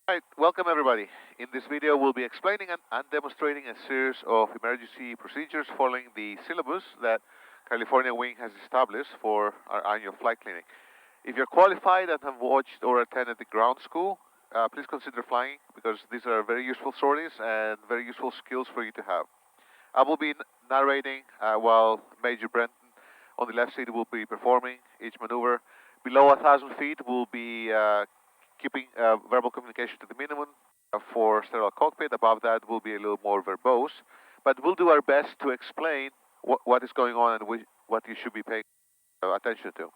Hi, welcome everybody. In this video, we'll be explaining and demonstrating a series of emergency procedures following the syllabus that California Wing has established for our annual flight clinic. If you're qualified and have watched or attended the ground school, please consider flying because these are very useful stories and very useful skills for you to have. I will be narrating while Major Breton on the left side will be performing each maneuver. Below 1,000 feet, we'll be keeping verbal communication to the minimum for sterile cockpit. Above that, we'll be a little more verbose. But we'll do our best to explain what is going on and what you should be paying attention to.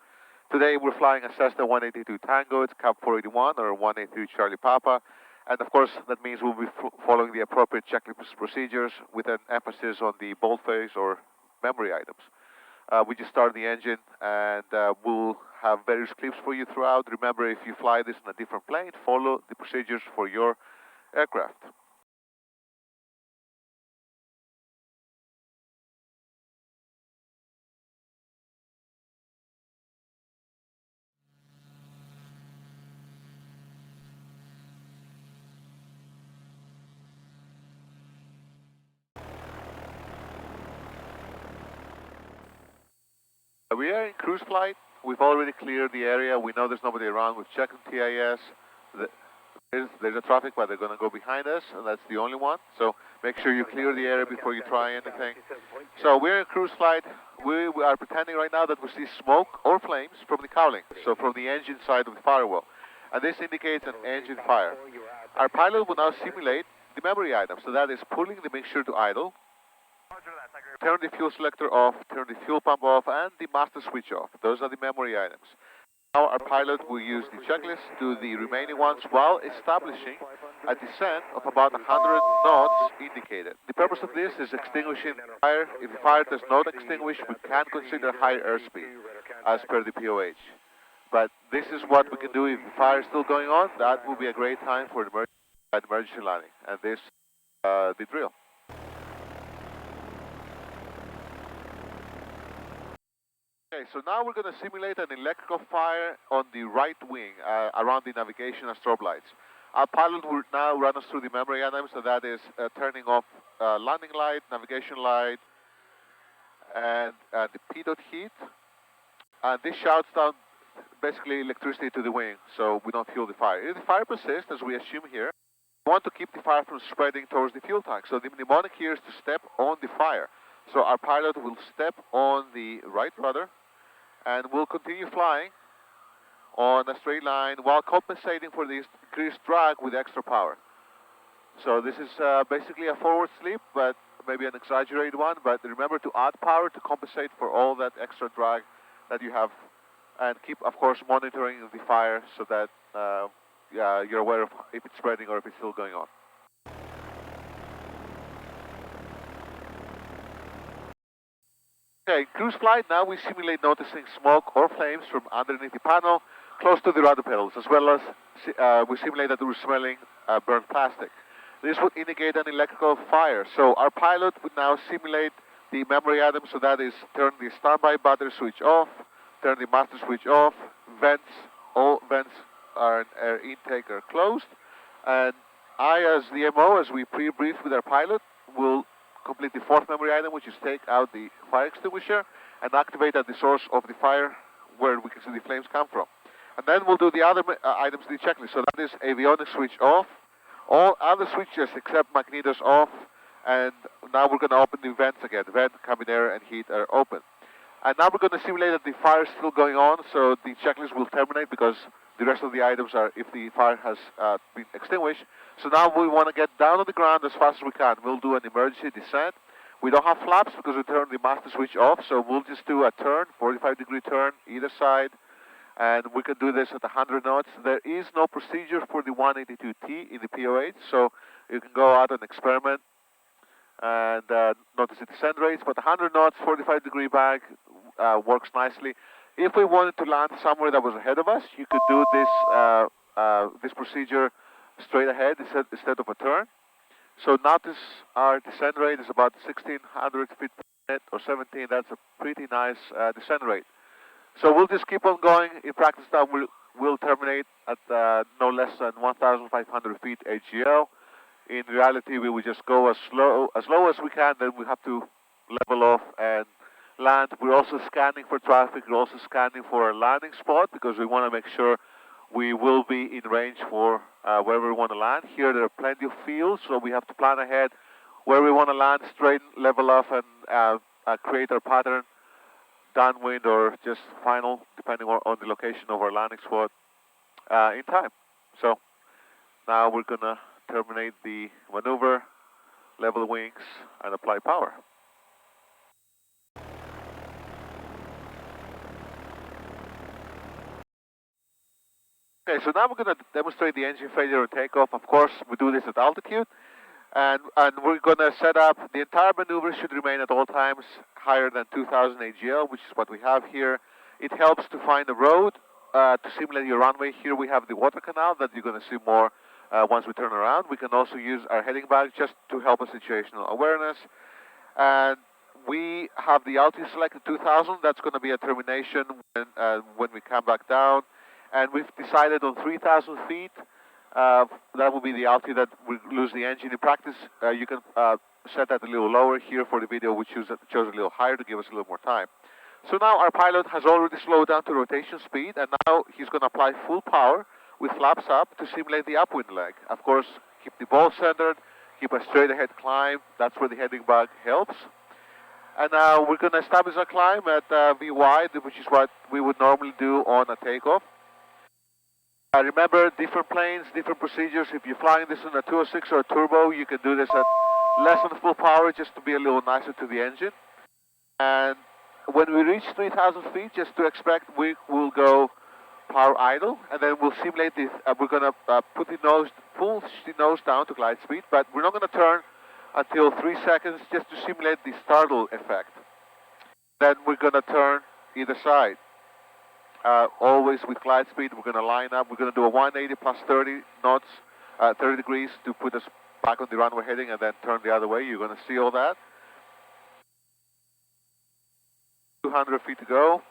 Today, we're flying a Cessna 182 Tango. It's CAP 481 or 183 Charlie Papa. And of course, that means we'll be following the appropriate checklist procedures with an emphasis on the boldface or memory items. We just started the engine, and we'll have various clips for you throughout. Remember, if you fly this on a different plane, follow the procedures for your aircraft. We are in cruise flight. We've already cleared the area. We know there's nobody around. We've checked on TIS. There's a traffic, but they're going to go behind us, and that's the only one. So make sure you clear the area before you try anything. So we're in cruise flight. We are pretending right now that we see smoke or flames from the cowling, so from the engine side of the firewall. And this indicates an engine fire. Our pilot will now simulate the memory item. So that is pulling the mixture to idle, turn the fuel selector off, turn the fuel pump off, and the master switch off. Those are the memory items. Now our pilot will use the checklist to do the remaining ones while establishing a descent of about 100 knots indicated. The purpose of this is extinguishing the fire. If the fire does not extinguish, we can consider higher airspeed as per the POH. But this is what we can do if the fire is still going on. That will be a great time for emergency landing. And this the drill. Okay, so now we're going to simulate an electrical fire on the right wing around the navigation and strobe lights. Our pilot will now run us through the memory items, so that is turning off landing light, navigation light, and the P-dot heat. And this shouts down basically electricity to the wing, so we don't fuel the fire. If the fire persists, as we assume here, we want to keep the fire from spreading towards the fuel tank. So the mnemonic here is to step on the fire. So our pilot will step on the right rudder, and we'll continue flying on a straight line while compensating for the increased drag with extra power. So this is basically a forward slip, but maybe an exaggerated one. But remember to add power to compensate for all that extra drag that you have, and keep, of course, monitoring the fire so that you're aware of if it's spreading or if it's still going on. Okay, cruise flight, now we simulate noticing smoke or flames from underneath the panel, close to the rudder pedals, as well as we simulate that we're smelling burnt plastic. This would indicate an electrical fire. So our pilot would now simulate the memory item, so that is turn the standby battery switch off, turn the master switch off, all vents and air intake are closed, and I, as the MO, as we pre-brief with our pilot, will complete the fourth memory item, which is take out the fire extinguisher and activate at the source of the fire where we can see the flames come from. And then we'll do the other items in the checklist. So that is avionics switch off, all other switches except magnetos off, and now we're going to open the vents again. Vent, cabin air, and heat are open. And now we're going to simulate that the fire is still going on, so the checklist will terminate because the rest of the items are if the fire has been extinguished. So now we want to get down on the ground as fast as we can. We'll do an emergency descent. We don't have flaps because we turned the master switch off, so we'll just do a turn, 45-degree turn either side, and we can do this at 100 knots. There is no procedure for the 182T in the POH, so you can go out and experiment and notice the descent rates, but 100 knots, 45-degree bag works nicely. If we wanted to land somewhere that was ahead of us, you could do this procedure straight ahead instead of a turn. So notice our descent rate is about 1,600 feet per minute or 17. That's a pretty nice descent rate. So we'll just keep on going. In practice time, we'll will terminate at no less than 1,500 feet AGL. In reality, we will just go as low as we can, then we have to level off and land. We're also scanning for traffic, we're also scanning for a landing spot because we want to make sure we will be in range for wherever we want to land. Here there are plenty of fields, so we have to plan ahead where we want to land, straighten, level off, and create our pattern, downwind or just final, depending on the location of our landing spot in time. So now we're going to terminate the maneuver, level wings, and apply power. Okay, so now we're going to demonstrate the engine failure on takeoff. Of course, we do this at altitude, and we're going to set up, the entire maneuver should remain at all times higher than 2000 AGL, which is what we have here. It helps to find the road, to simulate your runway. Here we have the water canal that you're going to see more once we turn around. We can also use our heading bag just to help us situational awareness. And we have the altitude selected 2000. That's going to be a termination when we come back down. And we've decided on 3,000 feet. That will be the altitude that we lose the engine. In practice, you can set that a little lower. Here for the video, we chose a little higher to give us a little more time. So now our pilot has already slowed down to rotation speed, and now he's going to apply full power with flaps up to simulate the upwind leg. Of course, keep the ball centered, keep a straight ahead climb. That's where the heading bag helps. And now we're going to establish our climb at VY, which is what we would normally do on a takeoff. Remember, different planes, different procedures. If you're flying this in a 206 or a turbo, you can do this at less than full power just to be a little nicer to the engine. And when we reach 3,000 feet, just to expect, we will go power idle, and then we'll simulate this. We're going to pull the nose down to glide speed, but we're not going to turn until 3 seconds just to simulate the startle effect. Then we're going to turn either side. Always with glide speed, we're going to line up. We're going to do a 180 plus 30 knots, 30 degrees to put us back on the runway heading, and then turn the other way. You're going to see all that. 200 feet to go.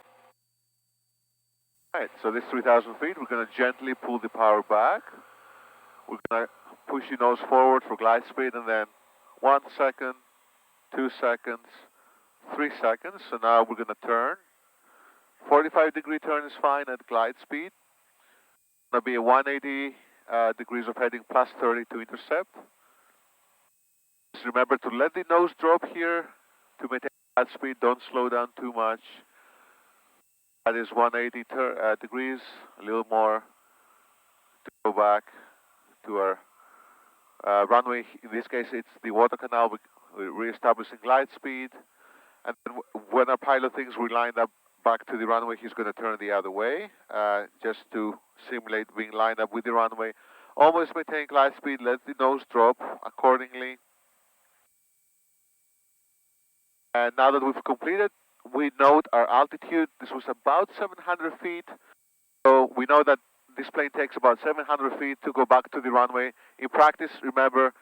Right, so this 3,000 feet, we're going to gently pull the power back. We're going to push the nose forward for glide speed, and then 1 second, 2 seconds, 3 seconds. So now we're going to turn. 45-degree turn is fine at glide speed. It's going to be a 180 degrees of heading plus 30 to intercept. Just remember to let the nose drop here to maintain glide speed. Don't slow down too much. That is 180 degrees, a little more to go back to our runway. In this case, it's the water canal. We're re-establishing glide speed. And then when our pilot thinks we're lined up back to the runway, he's going to turn the other way, just to simulate being lined up with the runway. Always maintain glide speed, let the nose drop accordingly. And now that we've completed, we note our altitude. This was about 700 feet. So we know that this plane takes about 700 feet to go back to the runway. In practice, remember,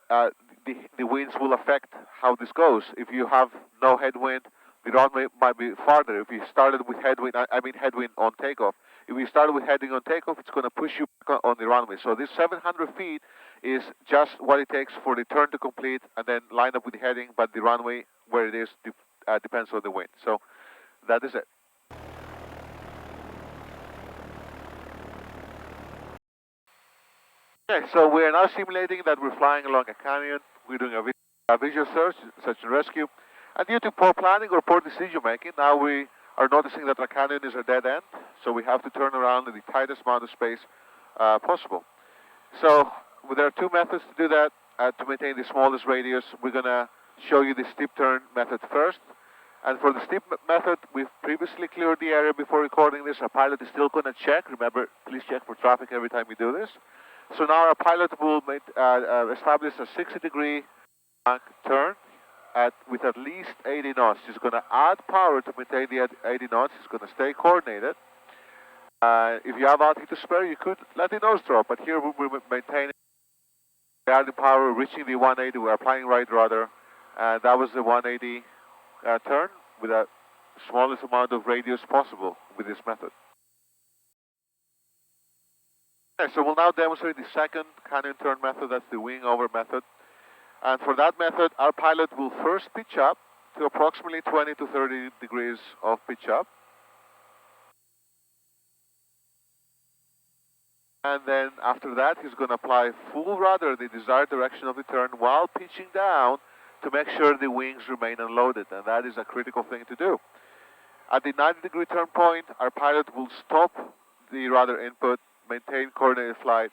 the winds will affect how this goes. If you have no headwind, the runway might be farther. If you started with headwind, I mean headwind on takeoff. If you started with heading on takeoff, it's going to push you back on the runway. So this 700 feet is just what it takes for the turn to complete and then line up with the heading, but the runway, where it is, depends on the wind. So that is it. Okay, so we are now simulating that we're flying along a canyon. We're doing a visual search and rescue. And due to poor planning or poor decision making, now we are noticing that our canyon is a dead end, so we have to turn around in the tightest amount of space possible. So there are two methods to do that. To maintain the smallest radius, we're going to show you the steep turn method first. And for the steep method, we've previously cleared the area before recording this. Our pilot is still going to check. Remember, please check for traffic every time you do this. So now our pilot will establish a 60-degree turn with at least 80 knots. He's going to add power to maintain the 80 knots. He's going to stay coordinated. If you have altitude to spare, you could let the nose drop, but here we're maintaining the adding power, reaching the 180. We're applying right rudder, and that was the 180 turn with the smallest amount of radius possible with this method. Okay, so we'll now demonstrate the second canyon turn method, that's the wing over method. And for that method, our pilot will first pitch up to approximately 20 to 30 degrees of pitch up. And then after that, he's going to apply full rudder, the desired direction of the turn, while pitching down to make sure the wings remain unloaded. And that is a critical thing to do. At the 90-degree turn point, our pilot will stop the rudder input, maintain coordinated flight,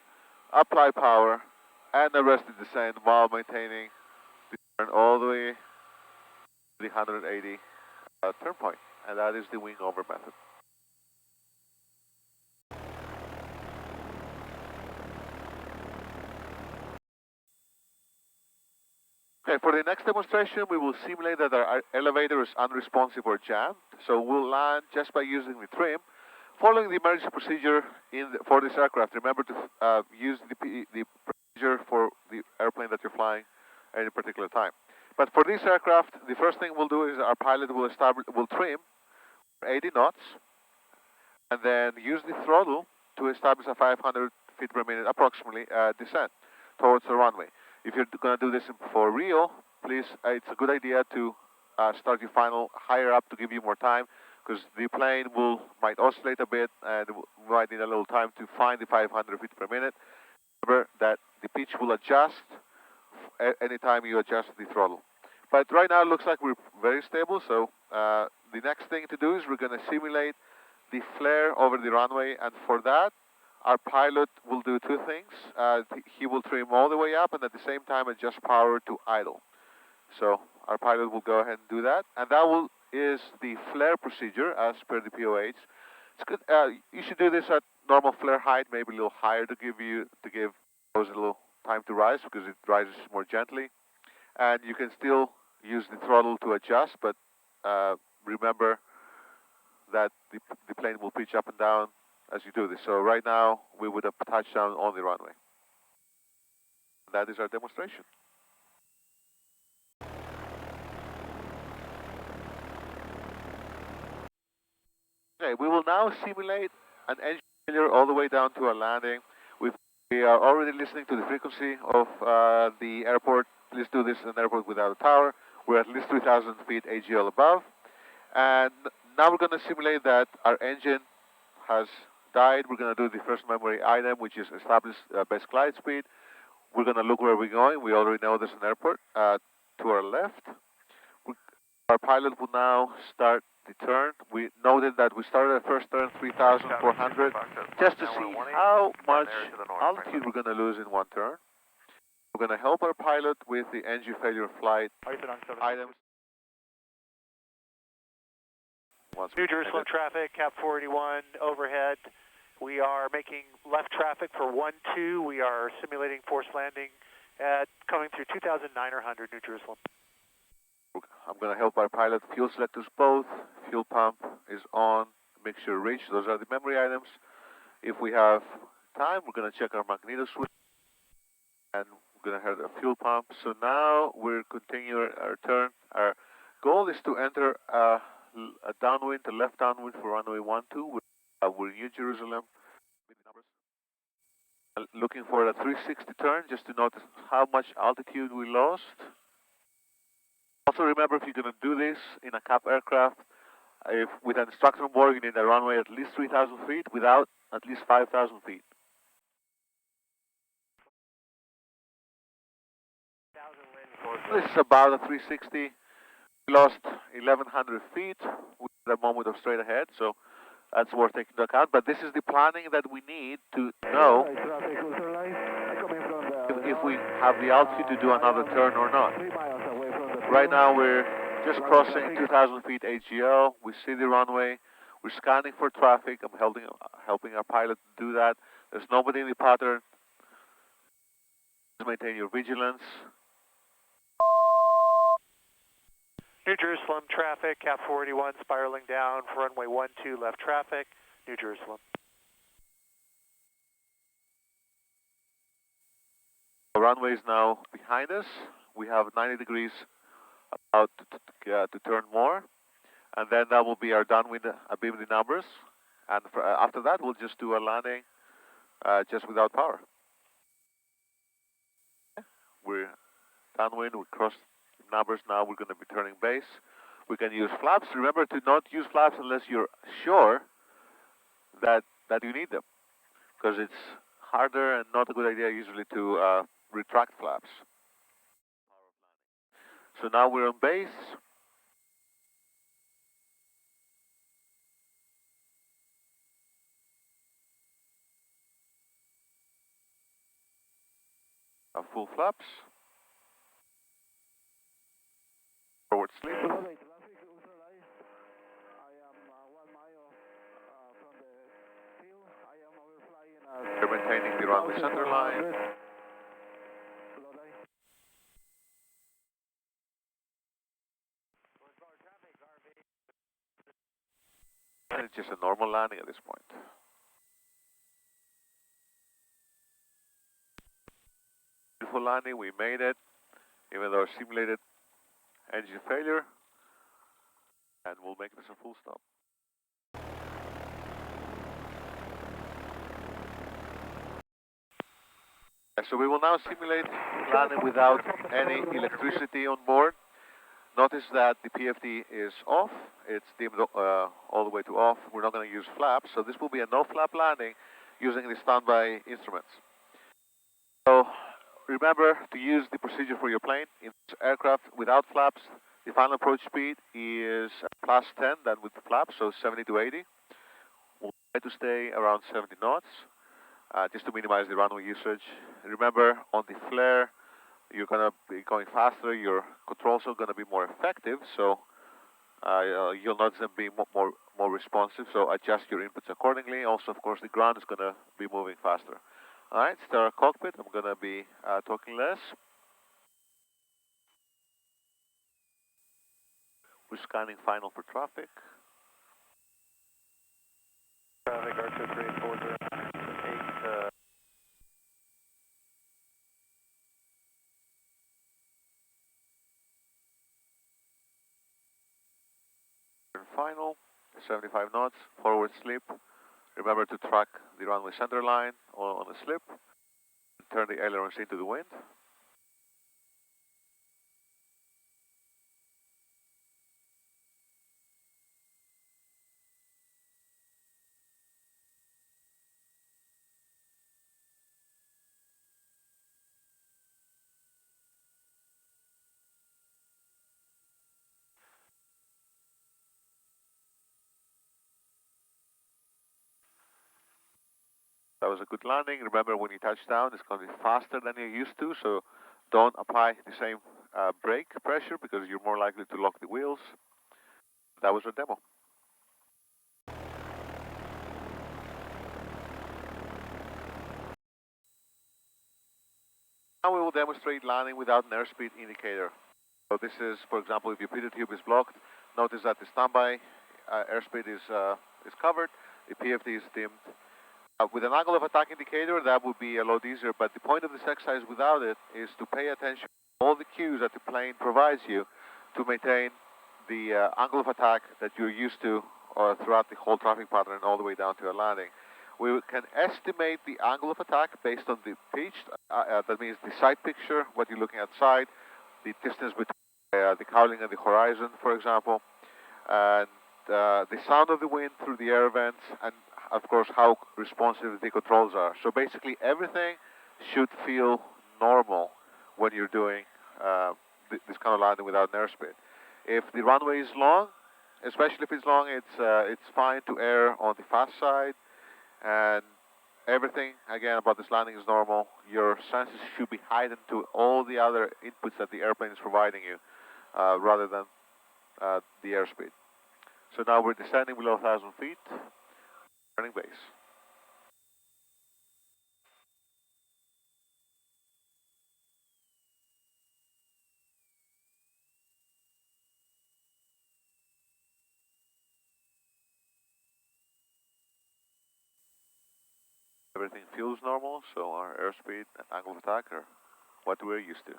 apply power, and arrest the descent while maintaining the turn all the way to the 180 turn point. And that is the wing over method. Okay, for the next demonstration, we will simulate that our elevator is unresponsive or jammed. So we'll land just by using the trim, following the emergency procedure for this aircraft. Remember to use the procedure for the airplane that you're flying at any particular time. But for this aircraft, the first thing we'll do is our pilot will trim 80 knots, and then use the throttle to establish a 500 feet per minute approximately descent towards the runway. If you're going to do this for real, please, it's a good idea to start your final higher up to give you more time, because the plane might oscillate a bit and might need a little time to find the 500 feet per minute. Remember that the pitch will adjust anytime you adjust the throttle. But right now it looks like we're very stable, so the next thing to do is we're going to simulate the flare over the runway, and for that, our pilot will do two things. He will trim all the way up and at the same time adjust power to idle. So our pilot will go ahead and do that, and that is the flare procedure as per the POH. It's good. You should do this at normal flare height, maybe a little higher to give those a little time to rise, because it rises more gently. And you can still use the throttle to adjust, but remember that the plane will pitch up and down as you do this. So right now, we would have touched down on the runway. That is our demonstration. Okay, we will now simulate an engine failure all the way down to a landing. We are already listening to the frequency of the airport. Please do this in an airport without a tower. We're at least 3,000 feet AGL above. And now we're going to simulate that our engine has died. We're going to do the first memory item, which is establish best glide speed. We're going to look where we're going. We already know there's an airport to our left. Our pilot will now start the turn. We noted that we started at first turn 3,400, just to see how much altitude we're going to lose in one turn. We're going to help our pilot with the engine failure flight items. New Jerusalem traffic, CAP 481 overhead. We are making left traffic for 12. We are simulating forced landing at coming through 2,900 New Jerusalem. I'm going to help our pilot. Fuel selectors both. Fuel pump is on. Mixture reach. Those are the memory items. If we have time, we're going to check our magneto switch. And we're going to have a fuel pump. So now we're continuing our turn. Our goal is to enter a downwind, a left downwind for runway 12. We're New Jerusalem. Looking for a 360 turn, just to notice how much altitude we lost. Also remember, if you're going to do this in a CAP aircraft, with an instructor on board, you need a runway at least 3,000 feet, without at least 5,000 feet. This is about a 360. We lost 1,100 feet with a moment of straight ahead, so that's worth taking into account. But this is the planning that we need to know if we have the altitude to do another turn or not. Right now we're just crossing 2,000 feet AGL. We see the runway. We're scanning for traffic. I'm helping our pilot do that. There's nobody in the pattern. Maintain your vigilance. New Jerusalem traffic, CAP 481 spiraling down for runway 12 left traffic, New Jerusalem. The runway is now behind us. We have 90 degrees about to turn more, and then that will be our downwind ability numbers. And after that, we'll just do a landing just without power. We're downwind, we crossed numbers now, we're going to be turning base. We can use flaps. Remember to not use flaps unless you're sure that you need them, because it's harder and not a good idea usually to retract flaps. So now we're on base. Full flaps. Forward sleep. We're maintaining the runway center line. And it's just a normal landing at this point. Beautiful landing, we made it, even though simulated engine failure. And we'll make this a full stop. So we will now simulate landing without any electricity on board. Notice that the PFD is off. It's dimmed all the way to off. We're not going to use flaps, so this will be a no-flap landing using the standby instruments. So remember to use the procedure for your plane. In this aircraft without flaps, the final approach speed is plus 10 than with the flaps, so 70 to 80. We'll try to stay around 70 knots. Just to minimize the runway usage. Remember, on the flare, you're going to be going faster, your controls are going to be more effective, so you'll notice them being more responsive, so adjust your inputs accordingly. Also, of course, the ground is going to be moving faster. All right, start our cockpit. I'm going to be talking less. We're scanning final for traffic. Traffic R23840. Final, 75 knots, forward slip. Remember to track the runway center line on the slip. Turn the ailerons into the wind. That was a good landing. Remember, when you touch down, it's going to be faster than you're used to, so don't apply the same brake pressure because you're more likely to lock the wheels. That was our demo. Now we will demonstrate landing without an airspeed indicator. So this is, for example, if your pitot tube is blocked, notice that the standby airspeed is covered, the PFD is dimmed. With an angle of attack indicator, that would be a lot easier, but the point of this exercise without it is to pay attention to all the cues that the plane provides you to maintain the angle of attack that you're used to throughout the whole traffic pattern all the way down to a landing. We can estimate the angle of attack based on the pitch, that means the side picture, what you're looking at side, the distance between the cowling and the horizon, for example, and the sound of the wind through the air vents, and of course how responsive the controls are. So basically everything should feel normal when you're doing this kind of landing without an airspeed. If the runway is long, especially if it's long, it's fine to err on the fast side, and everything again about this landing is normal. Your senses should be heightened to all the other inputs that the airplane is providing you, rather than the airspeed. So now we're descending below 1,000 feet, turning base. Everything feels normal, so our airspeed and angle of attack are what we're used to.